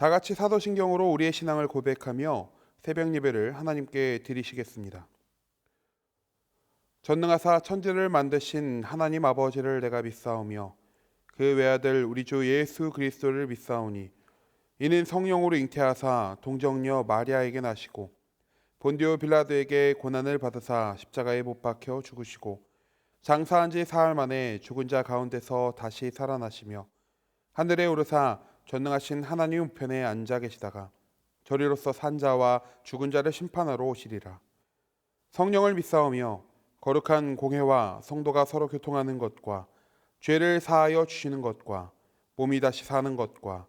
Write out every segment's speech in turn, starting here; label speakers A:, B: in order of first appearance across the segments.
A: 다 같이 사도신경으로 우리의 신앙을 고백하며 새벽 예배를 하나님께 드리시겠습니다. 전능하사 천지를 만드신 하나님 아버지를 내가 믿사오며 그 외아들 우리 주 예수 그리스도를 믿사오니 이는 성령으로 잉태하사 동정녀 마리아에게 나시고 본디오 빌라도에게 고난을 받으사 십자가에 못 박혀 죽으시고 장사한 지 사흘 만에 죽은 자 가운데서 다시 살아나시며 하늘에 오르사 전능하신 하나님 우편에 앉아 계시다가 저리로서 산 자와 죽은 자를 심판하러 오시리라. 성령을 믿사오며 거룩한 공회와 성도가 서로 교통하는 것과 죄를 사하여 주시는 것과 몸이 다시 사는 것과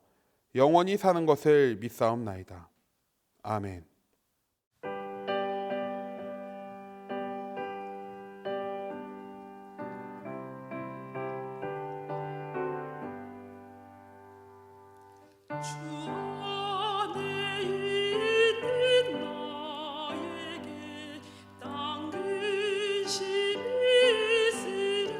A: 영원히 사는 것을 믿사옵나이다. 아멘.
B: 주 안에 있는 나에게 땅 근심이 있으랴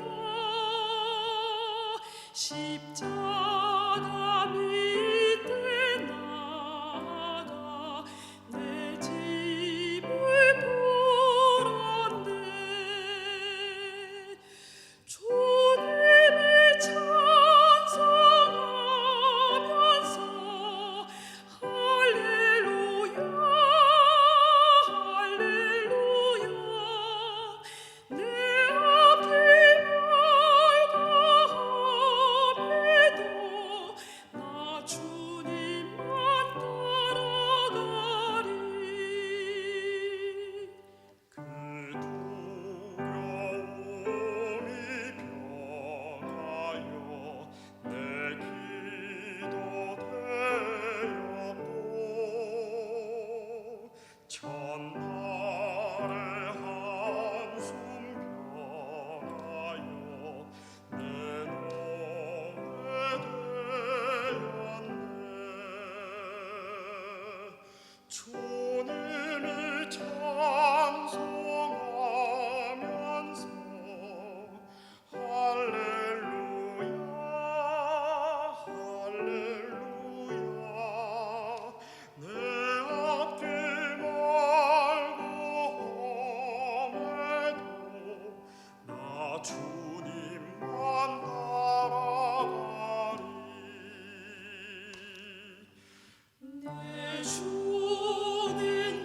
B: 십자가 밑에 나가 내 집을 풀었네 주님을 찬송하면서 할렐루야 할렐루야 내 앞이 멀다함에도 나 주님만 따라가리 그 두려움이 변하여 내 기도 되었고 첫날의 한숨 변하여 내 노래 되었네 주님을 찬송하면서 할렐루야 할렐루야 내 앞길 멀고 험해도 나 주님만 따라가리 내 주는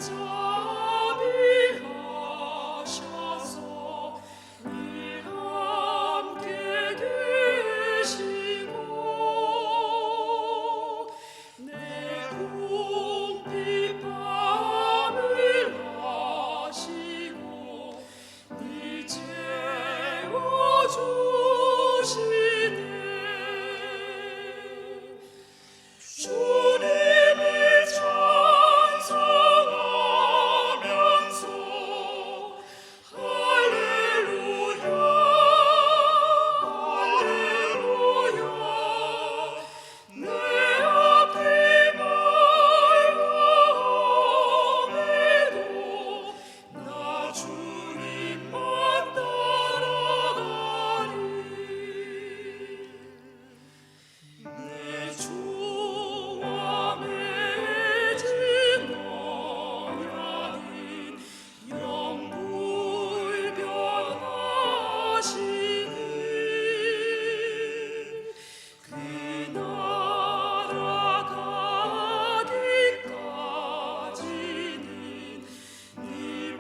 B: 자비하셔서 늘 함께 계시고 내 궁핍함을 아시고 늘 채워주시네 주님을 찬송하면서 할렐루야 할렐루야 내 앞이 멀고 험해도 나 주님만 따라가리 내 주와 맺은 언약은 영불변하시는 그 나라 가기까지는 늘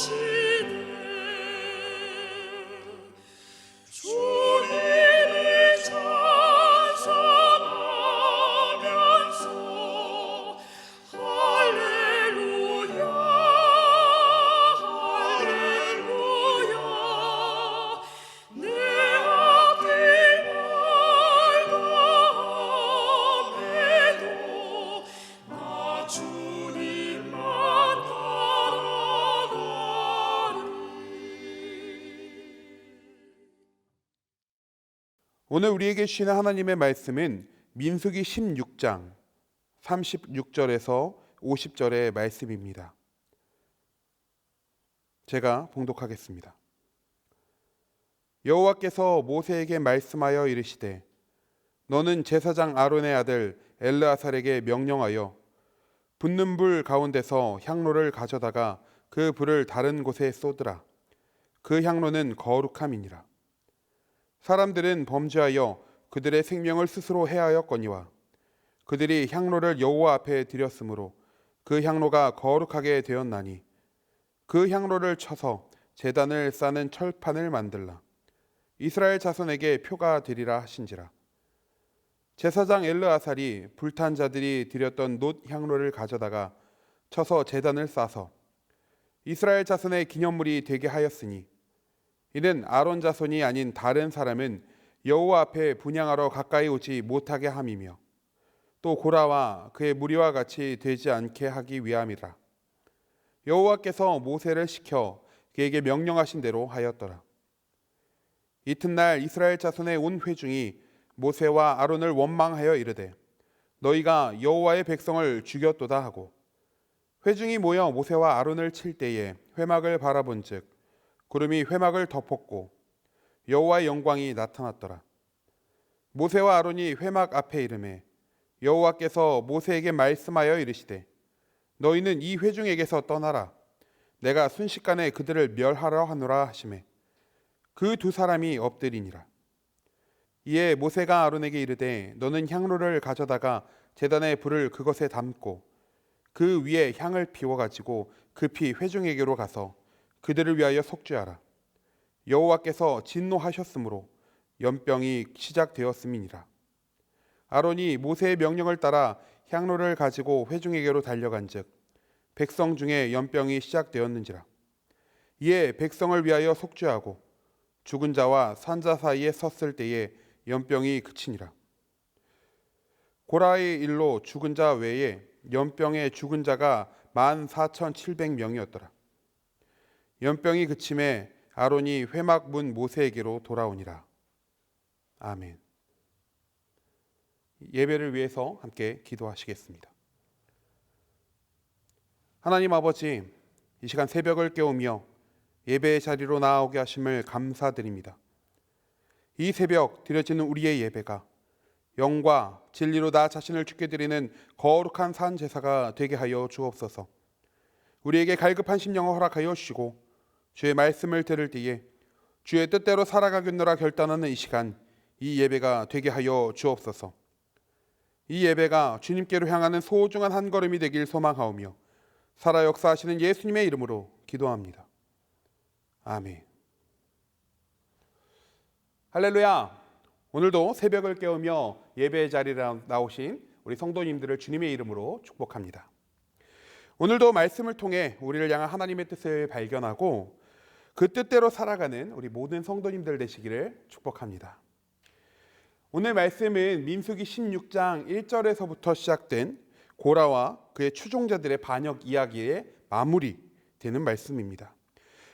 B: 보호하시네 주님을 찬송하면서 할렐루야 할렐루야 내 앞이 멀고 험해도 나 주님만 따라가리
A: 오늘 우리에게 주시는 하나님의 말씀은 민수기 16장 36절에서 50절의 말씀입니다. 제가 봉독하겠습니다. 여호와께서 모세에게 말씀하여 이르시되 너는 제사장 아론의 아들 엘르아살에게 명령하여 붙는 불 가운데서 향로를 가져다가 그 불을 다른 곳에 쏟으라. 그 향로는 거룩함이니라. 사람들은 범죄하여 그들의 생명을 스스로 해하였거니와 그들이 향로를 여호와 앞에 드렸으므로 그 향로가 거룩하게 되었나니 그 향로를 쳐서 제단을 싸는 철판을 만들라. 이스라엘 자손에게 표가 되리라 하신지라. 제사장 엘르아살이 불탄 자들이 드렸던 놋 향로를 가져다가 쳐서 제단을 싸서 이스라엘 자손의 기념물이 되게 하였으니 이는 아론 자손이 아닌 다른 사람은 여호와 앞에 분향하러 가까이 오지 못하게 함이며 또 고라와 그의 무리와 같이 되지 않게 하기 위함이라. 여호와께서 모세를 시켜 그에게 명령하신 대로 하였더라. 이튿날 이스라엘 자손의 온 회중이 모세와 아론을 원망하여 이르되 너희가 여호와의 백성을 죽였도다 하고 회중이 모여 모세와 아론을 칠 때에 회막을 바라본즉 구름이 회막을 덮었고 여호와의 영광이 나타났더라. 모세와 아론이 회막 앞에 이르매 여호와께서 모세에게 말씀하여 이르시되 너희는 이 회중에게서 떠나라. 내가 순식간에 그들을 멸하려 하노라 하시매 그 두 사람이 엎드리니라. 이에 모세가 아론에게 이르되 너는 향로를 가져다가 제단의 불을 그것에 담고 그 위에 향을 피워 가지고 급히 회중에게로 가서 그들을 위하여 속죄하라. 여호와께서 진노하셨으므로 연병이 시작되었음이니라. 아론이 모세의 명령을 따라 향로를 가지고 회중에게로 달려간즉 백성 중에 연병이 시작되었는지라. 이에 백성을 위하여 속죄하고 죽은 자와 산자 사이에 섰을 때에 연병이 그치니라. 고라의 일로 죽은 자 외에 연병에 죽은 자가 14,700명이었더라. 연병이 그침에 아론이 회막 문 모세에게로 돌아오니라. 아멘. 예배를 위해서 함께 기도하시겠습니다. 하나님 아버지, 이 시간 새벽을 깨우며 예배의 자리로 나아오게 하심을 감사드립니다. 이 새벽 드려지는 우리의 예배가 영과 진리로 나 자신을 주께 드리는 거룩한 산 제사가 되게 하여 주옵소서. 우리에게 갈급한 심령을 허락하여 주시고 주의 말씀을 들을 때에 주의 뜻대로 살아가겠노라 결단하는 이 시간, 이 예배가 되게 하여 주옵소서. 이 예배가 주님께로 향하는 소중한 한 걸음이 되길 소망하오며 살아 역사하시는 예수님의 이름으로 기도합니다. 아멘. 할렐루야. 오늘도 새벽을 깨우며 예배의 자리에 나오신 우리 성도님들을 주님의 이름으로 축복합니다. 오늘도 말씀을 통해 우리를 향한 하나님의 뜻을 발견하고 그 뜻대로 살아가는 우리 모든 성도님들 되시기를 축복합니다. 오늘 말씀은 민수기 16장 1절에서부터 시작된 고라와 그의 추종자들의 반역 이야기의 마무리되는 말씀입니다.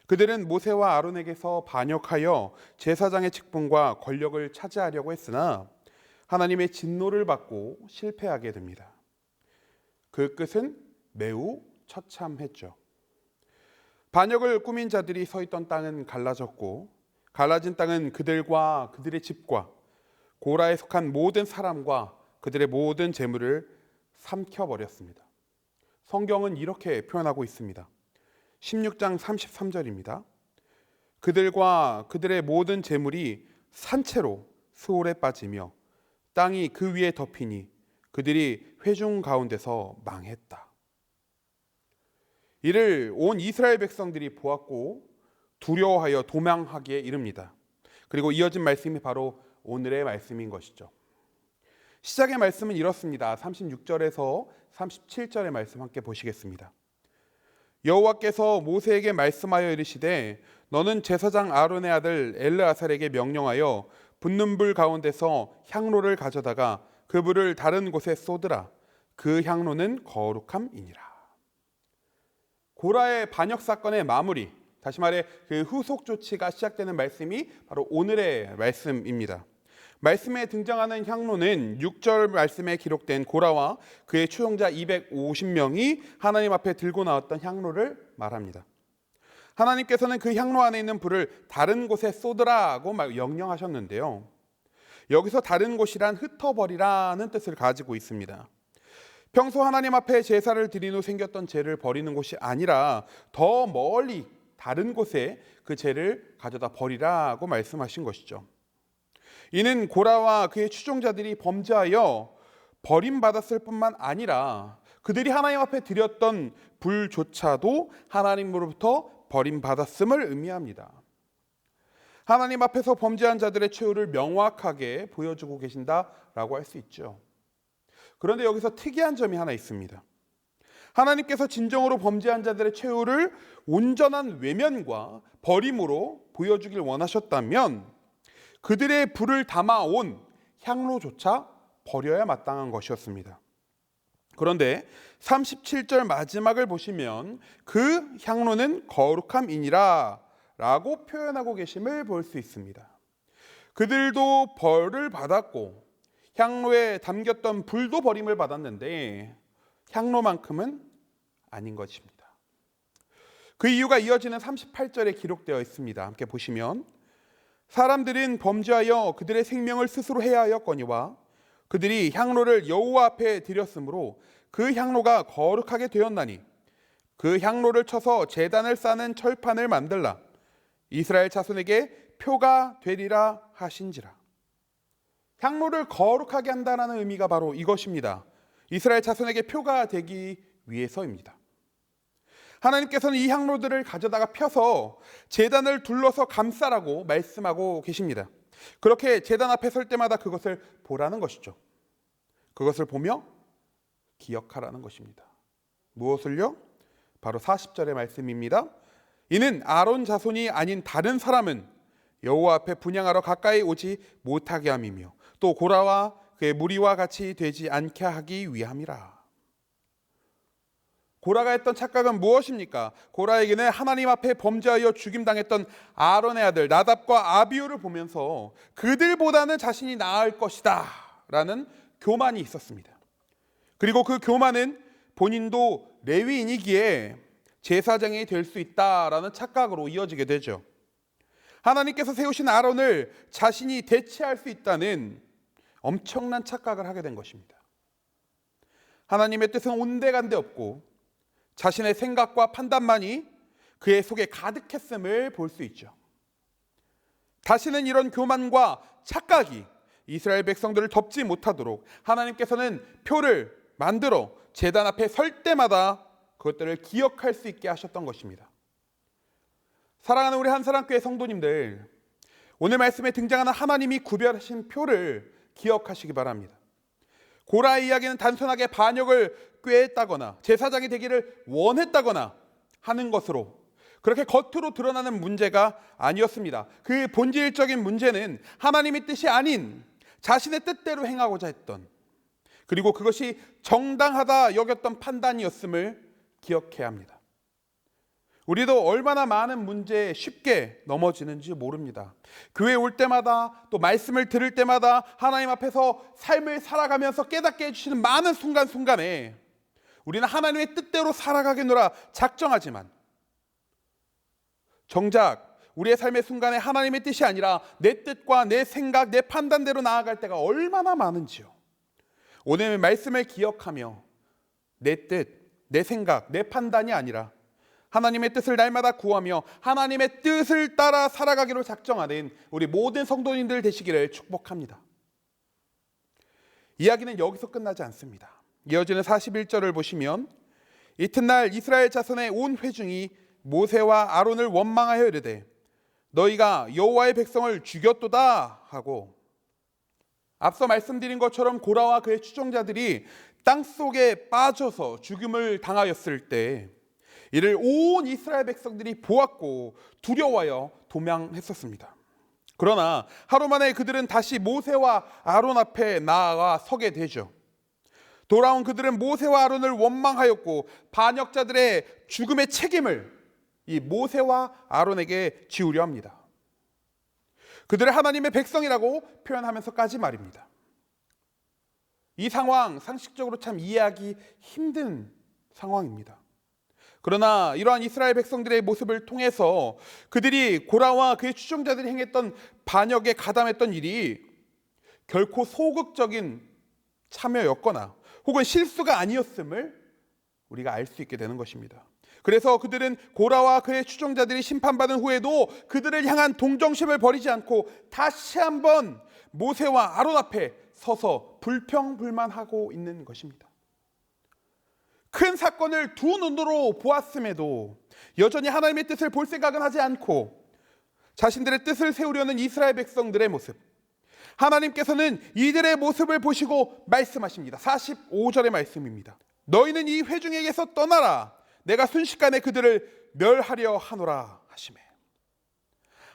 A: 그들은 모세와 아론에게서 반역하여 제사장의 직분과 권력을 차지하려고 했으나 하나님의 진노를 받고 실패하게 됩니다. 그 끝은 매우 처참했죠. 반역을 꾸민 자들이 서 있던 땅은 갈라졌고 갈라진 땅은 그들과 그들의 집과 고라에 속한 모든 사람과 그들의 모든 재물을 삼켜버렸습니다. 성경은 이렇게 표현하고 있습니다. 16장 33절입니다. 그들과 그들의 모든 재물이 산채로 수올에 빠지며 땅이 그 위에 덮이니 그들이 회중 가운데서 망했다. 이를 온 이스라엘 백성들이 보았고 두려워하여 도망하기에 이릅니다. 그리고 이어진 말씀이 바로 오늘의 말씀인 것이죠. 시작의 말씀은 이렇습니다. 36절에서 37절의 말씀 함께 보시겠습니다. 여호와께서 모세에게 말씀하여 이르시되 너는 제사장 아론의 아들 엘르아살에게 명령하여 붙는 불 가운데서 향로를 가져다가 그 불을 다른 곳에 쏟으라. 그 향로는 거룩함이니라. 고라의 반역 사건의 마무리, 다시 말해 그 후속 조치가 시작되는 말씀이 바로 오늘의 말씀입니다. 말씀에 등장하는 향로는 6절 말씀에 기록된 고라와 그의 추종자 250명이 하나님 앞에 들고 나왔던 향로를 말합니다. 하나님께서는 그 향로 안에 있는 불을 다른 곳에 쏟으라고 명령하셨는데요. 여기서 다른 곳이란 흩어버리라는 뜻을 가지고 있습니다. 평소 하나님 앞에 제사를 드린 후 생겼던 죄를 버리는 곳이 아니라 더 멀리 다른 곳에 그 죄를 가져다 버리라고 말씀하신 것이죠. 이는 고라와 그의 추종자들이 범죄하여 버림받았을 뿐만 아니라 그들이 하나님 앞에 드렸던 불조차도 하나님으로부터 버림받았음을 의미합니다. 하나님 앞에서 범죄한 자들의 최후를 명확하게 보여주고 계신다라고 할 수 있죠. 그런데 여기서 특이한 점이 하나 있습니다. 하나님께서 진정으로 범죄한 자들의 최후를 온전한 외면과 버림으로 보여주길 원하셨다면 그들의 불을 담아온 향로조차 버려야 마땅한 것이었습니다. 그런데 37절 마지막을 보시면 그 향로는 거룩함이니라 라고 표현하고 계심을 볼 수 있습니다. 그들도 벌을 받았고 향로에 담겼던 불도 버림을 받았는데 향로만큼은 아닌 것입니다. 그 이유가 이어지는 38절에 기록되어 있습니다. 함께 보시면 사람들은 범죄하여 그들의 생명을 스스로 해하였거니와 그들이 향로를 여호와 앞에 드렸으므로 그 향로가 거룩하게 되었나니 그 향로를 쳐서 제단을 싸는 철판을 만들라 이스라엘 자손에게 표가 되리라 하신지라. 향로를 거룩하게 한다는 의미가 바로 이것입니다. 이스라엘 자손에게 표가 되기 위해서입니다. 하나님께서는 이 향로들을 가져다가 펴서 제단을 둘러서 감싸라고 말씀하고 계십니다. 그렇게 제단 앞에 설 때마다 그것을 보라는 것이죠. 그것을 보며 기억하라는 것입니다. 무엇을요? 바로 40절의 말씀입니다. 이는 아론 자손이 아닌 다른 사람은 여호와 앞에 분향하러 가까이 오지 못하게 함이며 또 고라와 그의 무리와 같이 되지 않게 하기 위함이라. 고라가 했던 착각은 무엇입니까? 고라에게는 하나님 앞에 범죄하여 죽임당했던 아론의 아들 나답과 아비후를 보면서 그들보다는 자신이 나을 것이다 라는 교만이 있었습니다. 그리고 그 교만은 본인도 레위인이기에 제사장이 될 수 있다라는 착각으로 이어지게 되죠. 하나님께서 세우신 아론을 자신이 대체할 수 있다는 엄청난 착각을 하게 된 것입니다. 하나님의 뜻은 온데간데 없고 자신의 생각과 판단만이 그의 속에 가득했음을 볼 수 있죠. 다시는 이런 교만과 착각이 이스라엘 백성들을 덮지 못하도록 하나님께서는 표를 만들어 제단 앞에 설 때마다 그것들을 기억할 수 있게 하셨던 것입니다. 사랑하는 우리 한사랑교회 성도님들, 오늘 말씀에 등장하는 하나님이 구별하신 표를 기억하시기 바랍니다. 고라의 이야기는 단순하게 반역을 꾀했다거나 제사장이 되기를 원했다거나 하는 것으로 그렇게 겉으로 드러나는 문제가 아니었습니다. 그 본질적인 문제는 하나님의 뜻이 아닌 자신의 뜻대로 행하고자 했던, 그리고 그것이 정당하다 여겼던 판단이었음을 기억해야 합니다. 우리도 얼마나 많은 문제에 쉽게 넘어지는지 모릅니다. 교회에 올 때마다 또 말씀을 들을 때마다 하나님 앞에서 삶을 살아가면서 깨닫게 해주시는 많은 순간순간에 우리는 하나님의 뜻대로 살아가겠노라 작정하지만 정작 우리의 삶의 순간에 하나님의 뜻이 아니라 내 뜻과 내 생각, 내 판단대로 나아갈 때가 얼마나 많은지요. 오늘 말씀을 기억하며 내 뜻, 내 생각, 내 판단이 아니라 하나님의 뜻을 날마다 구하며 하나님의 뜻을 따라 살아가기로 작정하는 우리 모든 성도님들 되시기를 축복합니다. 이야기는 여기서 끝나지 않습니다. 이어지는 41절을 보시면 이튿날 이스라엘 자손의 온 회중이 모세와 아론을 원망하여 이르되 너희가 여호와의 백성을 죽였도다 하고, 앞서 말씀드린 것처럼 고라와 그의 추종자들이 땅속에 빠져서 죽음을 당하였을 때 이를 온 이스라엘 백성들이 보았고 두려워하여 도망했었습니다. 그러나 하루 만에 그들은 다시 모세와 아론 앞에 나아가 서게 되죠. 돌아온 그들은 모세와 아론을 원망하였고 반역자들의 죽음의 책임을 이 모세와 아론에게 지우려 합니다. 그들을 하나님의 백성이라고 표현하면서까지 말입니다. 이 상황 상식적으로 참 이해하기 힘든 상황입니다. 그러나 이러한 이스라엘 백성들의 모습을 통해서 그들이 고라와 그의 추종자들이 행했던 반역에 가담했던 일이 결코 소극적인 참여였거나 혹은 실수가 아니었음을 우리가 알 수 있게 되는 것입니다. 그래서 그들은 고라와 그의 추종자들이 심판받은 후에도 그들을 향한 동정심을 버리지 않고 다시 한번 모세와 아론 앞에 서서 불평불만하고 있는 것입니다. 큰 사건을 두 눈으로 보았음에도 여전히 하나님의 뜻을 볼 생각은 하지 않고 자신들의 뜻을 세우려는 이스라엘 백성들의 모습, 하나님께서는 이들의 모습을 보시고 말씀하십니다. 45절의 말씀입니다. 너희는 이 회중에게서 떠나라. 내가 순식간에 그들을 멸하려 하노라 하시매.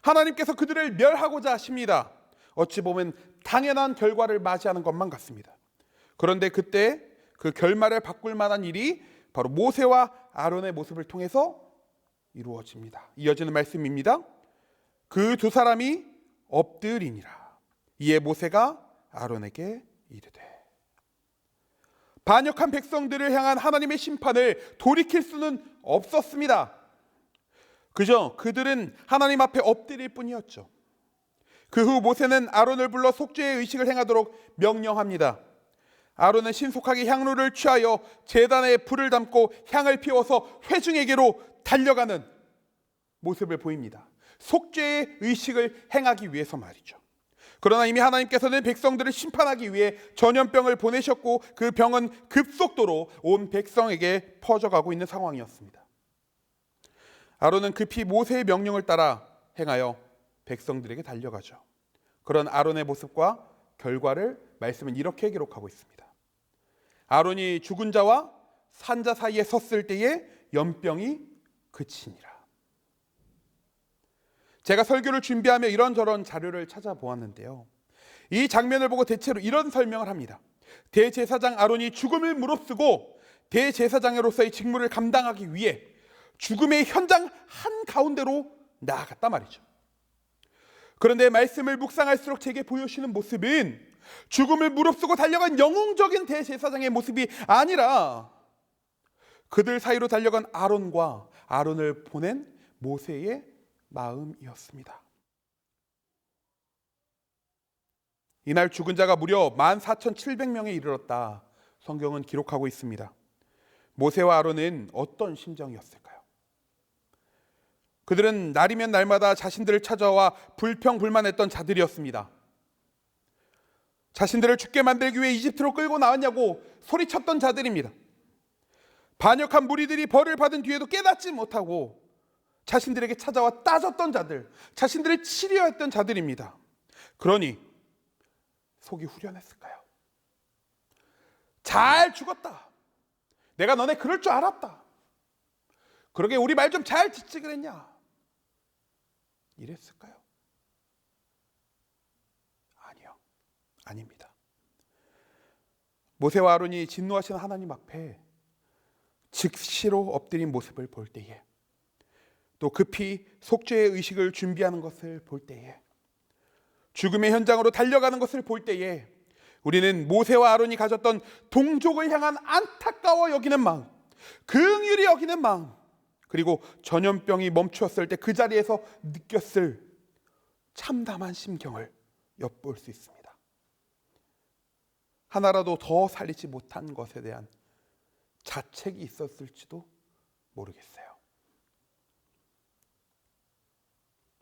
A: 하나님께서 그들을 멸하고자 하십니다. 어찌 보면 당연한 결과를 맞이하는 것만 같습니다. 그런데 그때 그 결말을 바꿀 만한 일이 바로 모세와 아론의 모습을 통해서 이루어집니다. 이어지는 말씀입니다. 그 두 사람이 엎드리니라. 이에 모세가 아론에게 이르되. 반역한 백성들을 향한 하나님의 심판을 돌이킬 수는 없었습니다. 그저 그들은 하나님 앞에 엎드릴 뿐이었죠. 그 후 모세는 아론을 불러 속죄의 의식을 행하도록 명령합니다. 아론은 신속하게 향로를 취하여 제단에 불을 담고 향을 피워서 회중에게로 달려가는 모습을 보입니다. 속죄의 의식을 행하기 위해서 말이죠. 그러나 이미 하나님께서는 백성들을 심판하기 위해 전염병을 보내셨고 그 병은 급속도로 온 백성에게 퍼져가고 있는 상황이었습니다. 아론은 급히 모세의 명령을 따라 행하여 백성들에게 달려가죠. 그런 아론의 모습과 결과를 말씀은 이렇게 기록하고 있습니다. 아론이 죽은 자와 산 자 사이에 섰을 때에 연병이 그치니라. 제가 설교를 준비하며 이런저런 자료를 찾아보았는데요. 이 장면을 보고 대체로 이런 설명을 합니다. 대제사장 아론이 죽음을 무릅쓰고 대제사장으로서의 직무를 감당하기 위해 죽음의 현장 한가운데로 나아갔단 말이죠. 그런데 말씀을 묵상할수록 제게 보여주시는 모습은 죽음을 무릅쓰고 달려간 영웅적인 대제사장의 모습이 아니라 그들 사이로 달려간 아론과 아론을 보낸 모세의 마음이었습니다. 이날 죽은 자가 무려 14,700명에 이르렀다. 성경은 기록하고 있습니다. 모세와 아론은 어떤 심정이었을까요? 그들은 날이면 날마다 자신들을 찾아와 불평불만했던 자들이었습니다. 자신들을 죽게 만들기 위해 이집트로 끌고 나왔냐고 소리쳤던 자들입니다. 반역한 무리들이 벌을 받은 뒤에도 깨닫지 못하고 자신들에게 찾아와 따졌던 자들, 자신들을 치려 했던 자들입니다. 그러니 속이 후련했을까요? 잘 죽었다. 내가 너네 그럴 줄 알았다. 그러게 우리 말 좀 잘 듣지 그랬냐? 이랬을까요? 아니요. 아닙니다. 모세와 아론이 진노하시는 하나님 앞에 즉시로 엎드린 모습을 볼 때에, 또 급히 속죄의 의식을 준비하는 것을 볼 때에, 죽음의 현장으로 달려가는 것을 볼 때에 우리는 모세와 아론이 가졌던 동족을 향한 안타까워 여기는 마음, 긍휼히 여기는 마음, 그리고 전염병이 멈추었을 때 그 자리에서 느꼈을 참담한 심경을 엿볼 수 있습니다. 하나라도 더 살리지 못한 것에 대한 자책이 있었을지도 모르겠어요.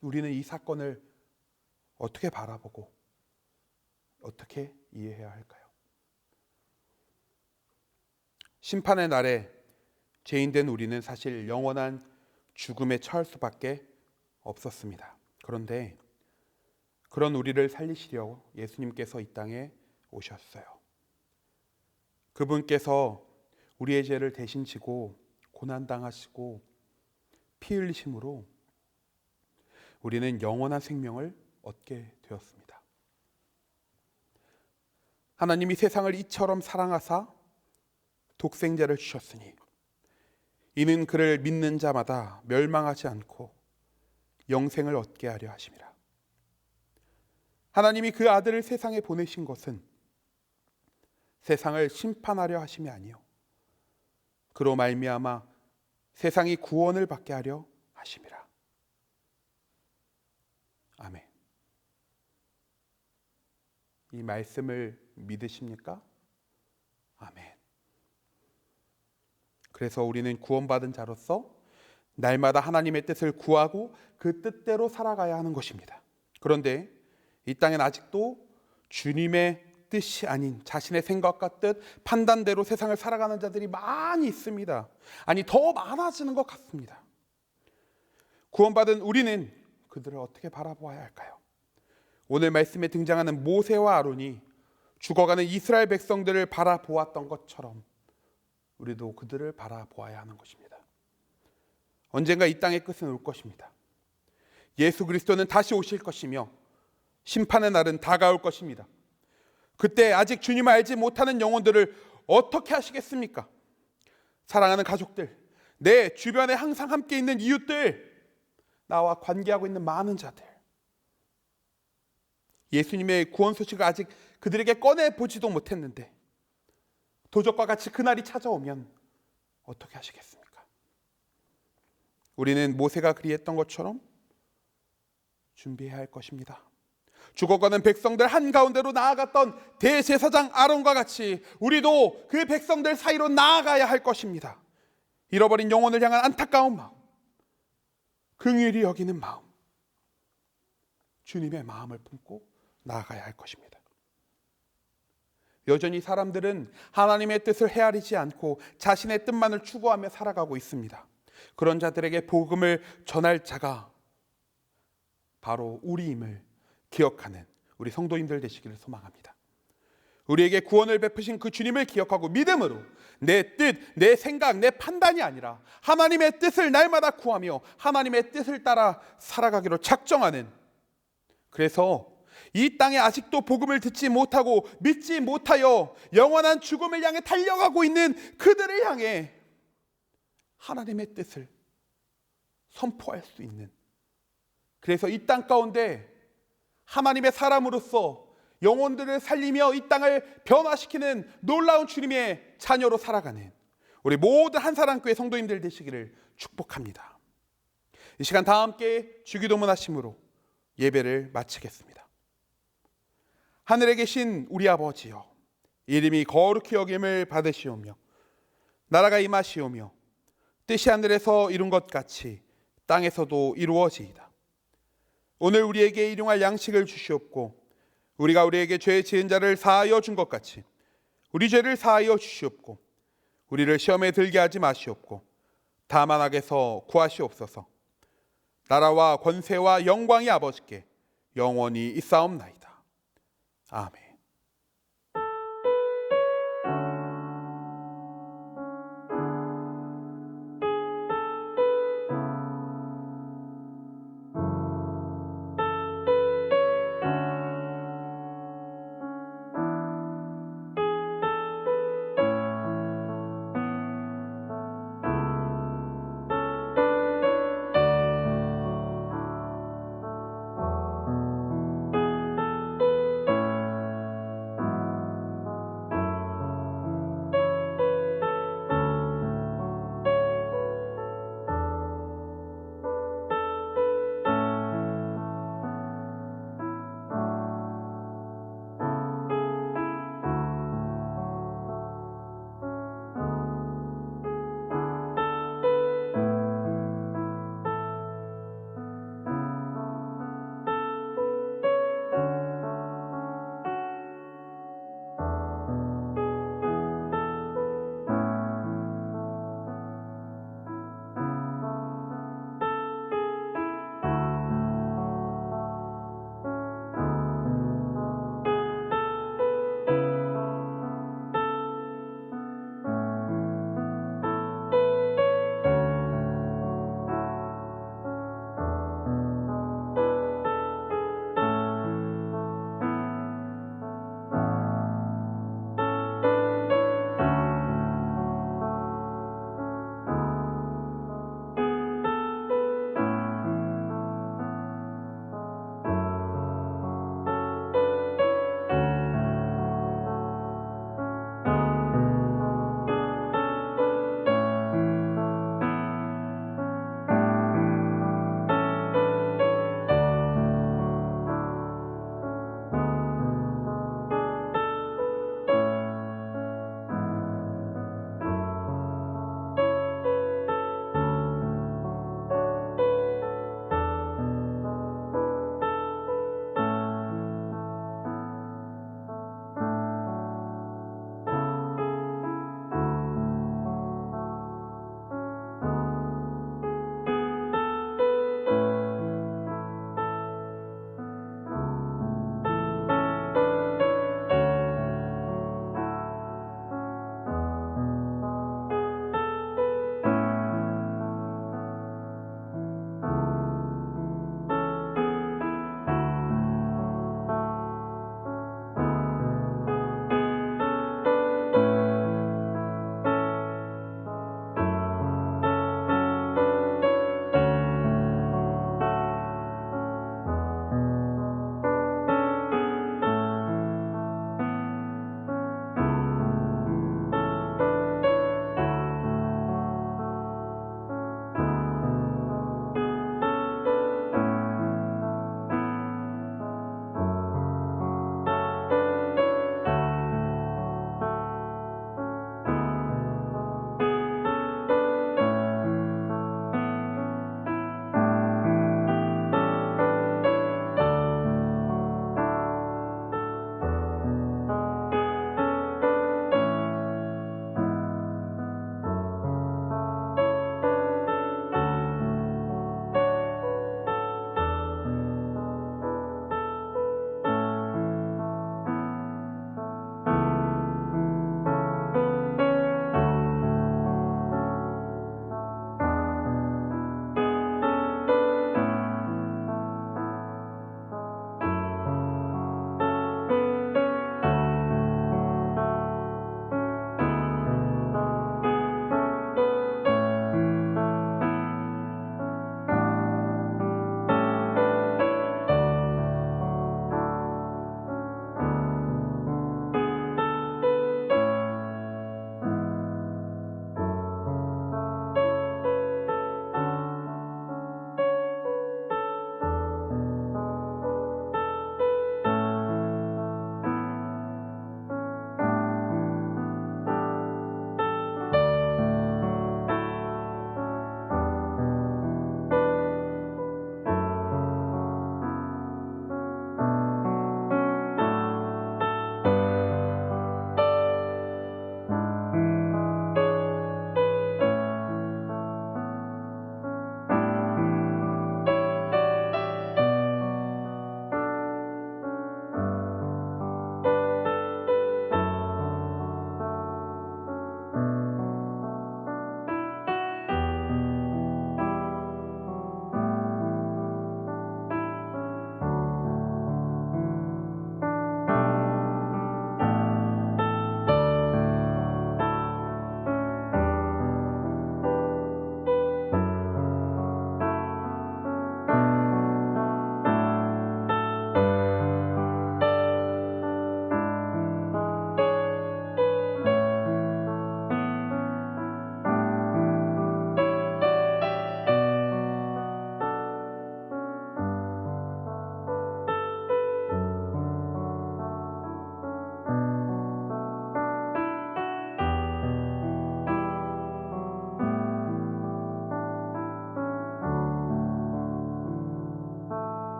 A: 우리는 이 사건을 어떻게 바라보고 어떻게 이해해야 할까요? 심판의 날에 죄인된 우리는 사실 영원한 죽음에 처할 수밖에 없었습니다. 그런데 그런 우리를 살리시려 예수님께서 이 땅에 오셨어요. 그분께서 우리의 죄를 대신 지고 고난당하시고 피 흘리심으로 우리는 영원한 생명을 얻게 되었습니다. 하나님이 세상을 이처럼 사랑하사 독생자를 주셨으니 이는 그를 믿는 자마다 멸망하지 않고 영생을 얻게 하려 하심이라. 하나님이 그 아들을 세상에 보내신 것은 세상을 심판하려 하심이 아니요 그로 말미암아 세상이 구원을 받게 하려 하심이라. 아멘. 이 말씀을 믿으십니까? 아멘. 그래서 우리는 구원받은 자로서 날마다 하나님의 뜻을 구하고 그 뜻대로 살아가야 하는 것입니다. 그런데 이 땅엔 아직도 주님의 뜻이 아닌 자신의 생각과 뜻, 판단대로 세상을 살아가는 자들이 많이 있습니다. 아니, 더 많아지는 것 같습니다. 구원받은 우리는 그들을 어떻게 바라보아야 할까요? 오늘 말씀에 등장하는 모세와 아론이 죽어가는 이스라엘 백성들을 바라보았던 것처럼 우리도 그들을 바라보아야 하는 것입니다. 언젠가 이 땅의 끝은 올 것입니다. 예수 그리스도는 다시 오실 것이며 심판의 날은 다가올 것입니다. 그때 아직 주님을 알지 못하는 영혼들을 어떻게 하시겠습니까? 사랑하는 가족들, 내 주변에 항상 함께 있는 이웃들, 나와 관계하고 있는 많은 자들, 예수님의 구원 소식을 아직 그들에게 꺼내보지도 못했는데 도적과 같이 그날이 찾아오면 어떻게 하시겠습니까? 우리는 모세가 그리했던 것처럼 준비해야 할 것입니다. 죽어가는 백성들 한가운데로 나아갔던 대제사장 아론과 같이 우리도 그 백성들 사이로 나아가야 할 것입니다. 잃어버린 영혼을 향한 안타까운 마음, 긍휼히 여기는 마음, 주님의 마음을 품고 나아가야 할 것입니다. 여전히 사람들은 하나님의 뜻을 헤아리지 않고 자신의 뜻만을 추구하며 살아가고 있습니다. 그런 자들에게 복음을 전할 자가 바로 우리임을 기억하는 우리 성도님들 되시기를 소망합니다. 우리에게 구원을 베푸신 그 주님을 기억하고 믿음으로 내 뜻, 내 생각, 내 판단이 아니라 하나님의 뜻을 날마다 구하며 하나님의 뜻을 따라 살아가기로 작정하는, 그래서 이 땅에 아직도 복음을 듣지 못하고 믿지 못하여 영원한 죽음을 향해 달려가고 있는 그들을 향해 하나님의 뜻을 선포할 수 있는, 그래서 이 땅 가운데 하나님의 사람으로서 영혼들을 살리며 이 땅을 변화시키는 놀라운 주님의 자녀로 살아가는 우리 모든 한사랑교회 성도님들 되시기를 축복합니다. 이 시간 다 함께 주기도문 하심으로 예배를 마치겠습니다. 하늘에 계신 우리 아버지여, 이름이 거룩히 여김을 받으시오며 나라가 임하시오며 뜻이 하늘에서 이룬 것 같이 땅에서도 이루어지이다. 오늘 우리에게 일용할 양식을 주시옵고 우리가 우리에게 죄 지은 자를 사하여 준 것 같이 우리 죄를 사하여 주시옵고 우리를 시험에 들게 하지 마시옵고 다만 악에서 구하시옵소서. 나라와 권세와 영광이 아버지께 영원히 있사옵나이다. 아멘.